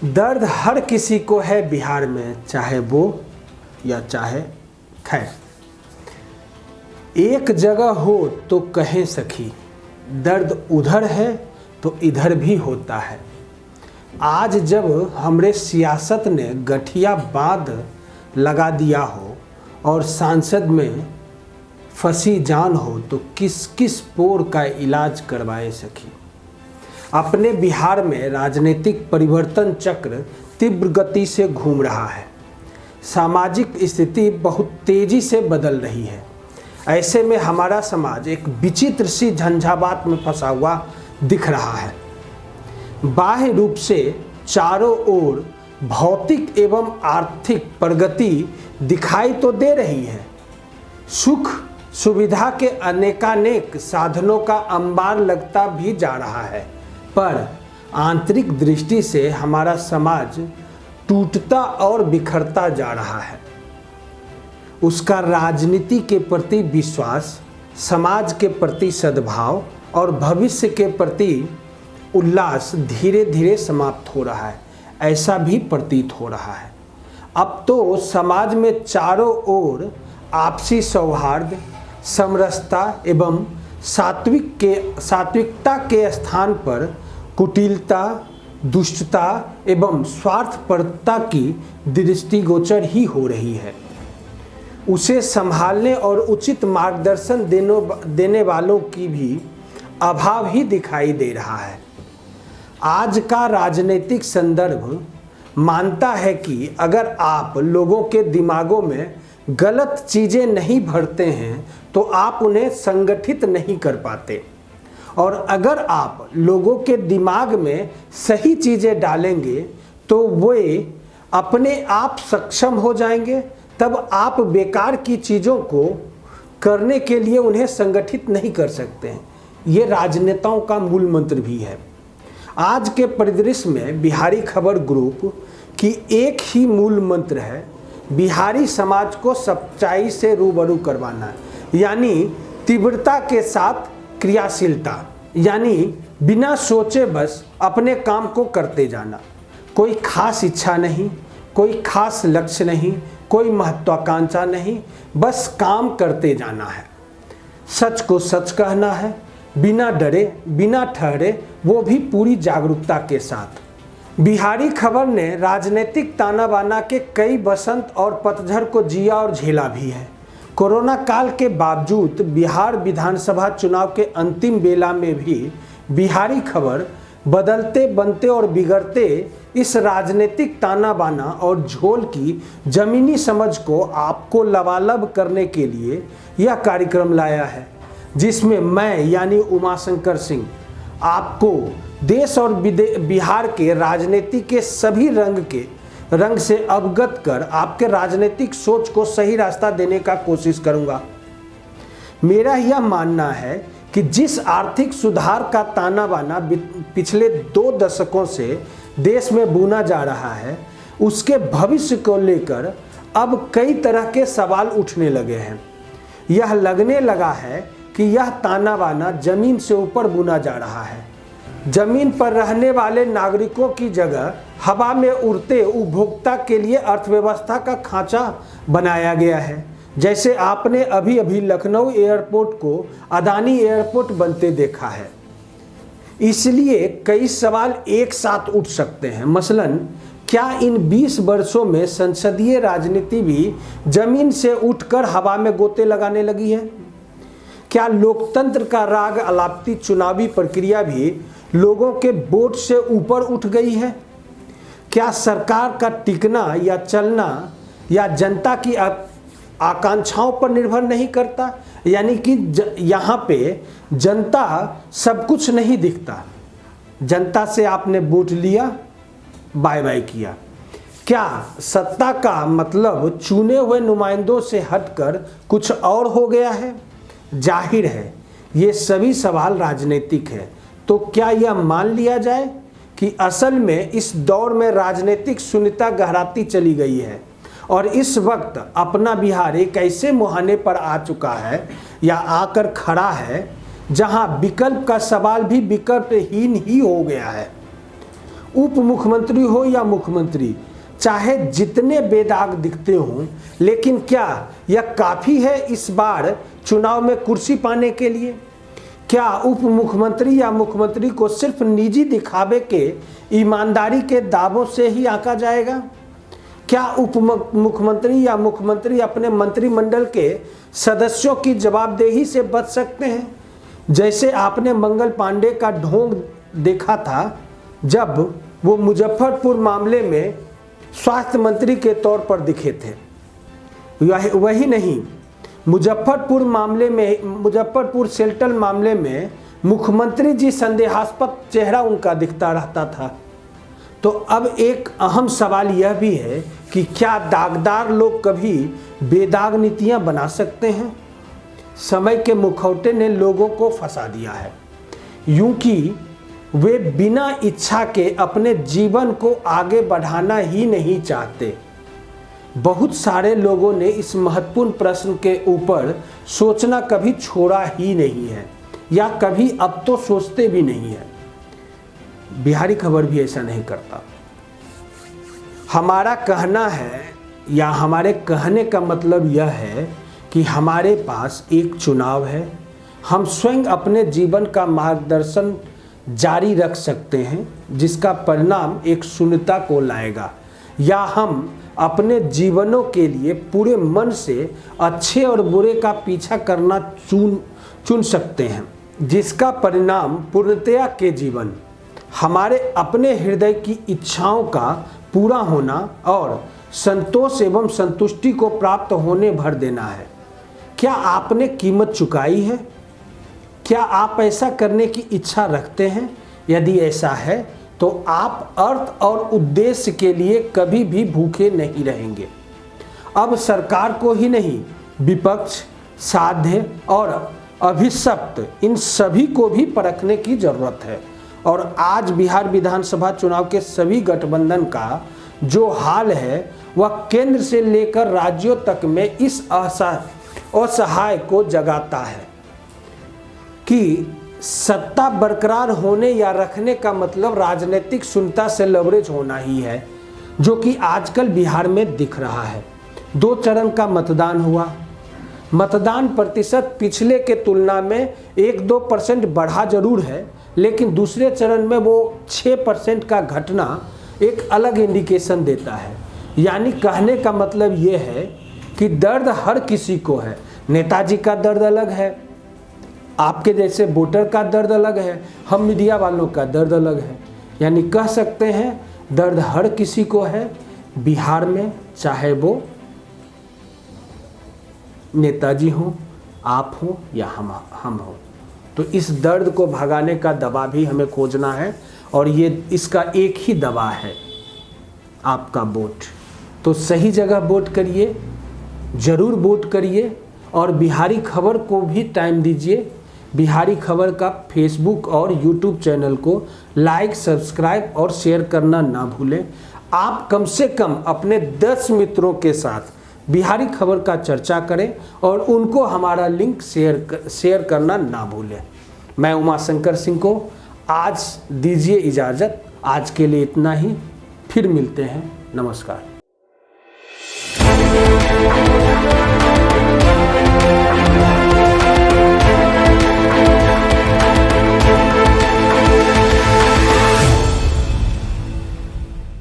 दर्द हर किसी को है बिहार में, चाहे वो या चाहे खैर। एक जगह हो तो कहें सखी, दर्द उधर है तो इधर भी होता है। आज जब हमरे सियासत ने गठिया बांध लगा दिया हो और सांसद में फंसी जान हो तो किस किस पोर का इलाज करवाए सखी। अपने बिहार में राजनीतिक परिवर्तन चक्र तीव्र गति से घूम रहा है। सामाजिक स्थिति बहुत तेजी से बदल रही है। ऐसे में हमारा समाज एक विचित्र सी झंझावात में फंसा हुआ दिख रहा है। बाह्य रूप से चारों ओर भौतिक एवं आर्थिक प्रगति दिखाई तो दे रही है। सुख सुविधा के अनेकानेक साधनों का अंबार लगता भी जा रहा है, पर आंतरिक दृष्टि से हमारा समाज टूटता और बिखरता जा रहा है। उसका राजनीति के प्रति विश्वास, समाज के प्रति सद्भाव और भविष्य के प्रति उल्लास धीरे धीरे समाप्त हो रहा है, ऐसा भी प्रतीत हो रहा है। अब तो समाज में चारों ओर आपसी सौहार्द, समरसता एवं सात्विकता के स्थान पर कुटिलता, दुष्टता एवं स्वार्थपरता की दृष्टिगोचर ही हो रही है। उसे संभालने और उचित मार्गदर्शन देने वालों की भी अभाव ही दिखाई दे रहा है। आज का राजनीतिक संदर्भ मानता है कि अगर आप लोगों के दिमागों में गलत चीज़ें नहीं भरते हैं तो आप उन्हें संगठित नहीं कर पाते, और अगर आप लोगों के दिमाग में सही चीज़ें डालेंगे तो वे अपने आप सक्षम हो जाएंगे। तब आप बेकार की चीज़ों को करने के लिए उन्हें संगठित नहीं कर सकते हैं। ये राजनेताओं का मूल मंत्र भी है। आज के परिदृश्य में बिहारी खबर ग्रुप की एक ही मूल मंत्र है, बिहारी समाज को सच्चाई से रूबरू करवाना, यानी तीव्रता के साथ क्रियाशीलता, यानी बिना सोचे बस अपने काम को करते जाना। कोई खास इच्छा नहीं, कोई खास लक्ष्य नहीं, कोई महत्वाकांक्षा नहीं, बस काम करते जाना है। सच को सच कहना है, बिना डरे बिना ठहरे, वो भी पूरी जागरूकता के साथ। बिहारी खबर ने राजनीतिक ताना बाना के कई बसंत और पतझड़ को जिया और झेला भी है। कोरोना काल के बावजूद बिहार विधानसभा चुनाव के अंतिम बेला में भी बिहारी खबर बदलते बनते और बिगड़ते इस राजनीतिक ताना बाना और झोल की जमीनी समझ को आपको लबालब करने के लिए यह कार्यक्रम लाया है, जिसमें मैं यानी उमाशंकर सिंह आपको देश और बिहार के राजनीति के सभी रंग से अवगत कर आपके राजनीतिक सोच को सही रास्ता देने का कोशिश करूंगा। मेरा यह मानना है कि जिस आर्थिक सुधार का ताना बाना पिछले 2 दशकों से देश में बुना जा रहा है, उसके भविष्य को लेकर अब कई तरह के सवाल उठने लगे हैं। यह लगने लगा है कि यह ताना बाना जमीन से ऊपर बुना जा रहा है। जमीन पर रहने वाले नागरिकों की जगह हवा में उड़ते उपभोक्ता के लिए अर्थव्यवस्था का खांचा बनाया गया है। जैसे आपने अभी अभी लखनऊ एयरपोर्ट को अदानी एयरपोर्ट बनते देखा है। इसलिए कई सवाल एक साथ उठ सकते हैं। मसलन, क्या इन 20 वर्षों में संसदीय राजनीति भी जमीन से उठकर हवा में गोते लगाने लगी है? क्या लोकतंत्र का राग अलापती चुनावी प्रक्रिया भी लोगों के वोट से ऊपर उठ गई है? क्या सरकार का टिकना या चलना या जनता की आकांक्षाओं पर निर्भर नहीं करता? यानी कि यहाँ पे जनता सब कुछ नहीं दिखता। जनता से आपने वोट लिया, बाय बाय किया। क्या सत्ता का मतलब चुने हुए नुमाइंदों से हटकर कुछ और हो गया है? जाहिर है ये सभी सवाल राजनीतिक है। तो क्या यह मान लिया जाए कि असल में इस दौर में राजनीतिक शून्यता गहराती चली गई है और इस वक्त अपना बिहार एक ऐसे मुहाने पर आ चुका है या आकर खड़ा है जहां विकल्प का सवाल भी विकल्पहीन ही हो गया है। उप मुख्यमंत्री हो या मुख्यमंत्री, चाहे जितने बेदाग दिखते हों, लेकिन क्या यह काफ़ी है इस बार चुनाव में कुर्सी पाने के लिए? क्या उप मुख्यमंत्री या मुख्यमंत्री को सिर्फ निजी दिखावे के ईमानदारी के दावों से ही आंका जाएगा? क्या उप मुख्यमंत्री या मुख्यमंत्री अपने मंत्रिमंडल के सदस्यों की जवाबदेही से बच सकते हैं? जैसे आपने मंगल पांडे का ढोंग देखा था जब वो मुजफ्फरपुर मामले में स्वास्थ्य मंत्री के तौर पर दिखे थे। वही नहीं, मुजफ्फरपुर सेल्टल मामले में मुख्यमंत्री जी संदेहास्पद चेहरा उनका दिखता रहता था। तो अब एक अहम सवाल यह भी है कि क्या दागदार लोग कभी बेदाग नीतियां बना सकते हैं? समय के मुखौटे ने लोगों को फंसा दिया है, यूं कि वे बिना इच्छा के अपने जीवन को आगे बढ़ाना ही नहीं चाहते। बहुत सारे लोगों ने इस महत्वपूर्ण प्रश्न के ऊपर सोचना कभी छोड़ा ही नहीं है, या कभी अब तो सोचते भी नहीं है। बिहारी खबर भी ऐसा नहीं करता। हमारा कहना है, या हमारे कहने का मतलब यह है कि हमारे पास एक चुनाव है। हम स्वयं अपने जीवन का मार्गदर्शन जारी रख सकते हैं, जिसका परिणाम एक शून्यता को लाएगा, या हम अपने जीवनों के लिए पूरे मन से अच्छे और बुरे का पीछा करना चुन सकते हैं, जिसका परिणाम पूर्णतया के जीवन, हमारे अपने हृदय की इच्छाओं का पूरा होना और संतोष एवं संतुष्टि को प्राप्त होने भर देना है। क्या आपने कीमत चुकाई है? क्या आप ऐसा करने की इच्छा रखते हैं? यदि ऐसा है तो आप अर्थ और उद्देश्य के लिए कभी भी भूखे नहीं रहेंगे। अब सरकार को ही नहीं, विपक्ष, साध्य और अभिशप्त, इन सभी को भी परखने की जरूरत है। और आज बिहार विधानसभा चुनाव के सभी गठबंधन का जो हाल है वह केंद्र से लेकर राज्यों तक में इस असहाय को जगाता है कि सत्ता बरकरार होने या रखने का मतलब राजनीतिक शून्यता से लवरेज होना ही है, जो कि आजकल बिहार में दिख रहा है। 2 चरण का मतदान हुआ। मतदान प्रतिशत पिछले के तुलना में 1-2% बढ़ा जरूर है, लेकिन दूसरे चरण में वो 6% का घटना एक अलग इंडिकेशन देता है। यानी कहने का मतलब ये है कि दर्द हर किसी को है। नेताजी का दर्द अलग है, आपके जैसे वोटर का दर्द अलग है, हम मीडिया वालों का दर्द अलग है। यानी कह सकते हैं दर्द हर किसी को है बिहार में, चाहे वो नेताजी हो, आप हो या हम हो। तो इस दर्द को भगाने का दवा भी हमें खोजना है, और ये इसका एक ही दवा है, आपका वोट। तो सही जगह वोट करिए, ज़रूर वोट करिए, और बिहारी खबर को भी टाइम दीजिए। बिहारी खबर का फेसबुक और यूट्यूब चैनल को लाइक, सब्सक्राइब और शेयर करना ना भूलें। आप कम से कम अपने 10 मित्रों के साथ बिहारी खबर का चर्चा करें और उनको हमारा लिंक शेयर करना ना भूलें। मैं उमाशंकर सिंह को आज दीजिए इजाज़त। आज के लिए इतना ही, फिर मिलते हैं। नमस्कार।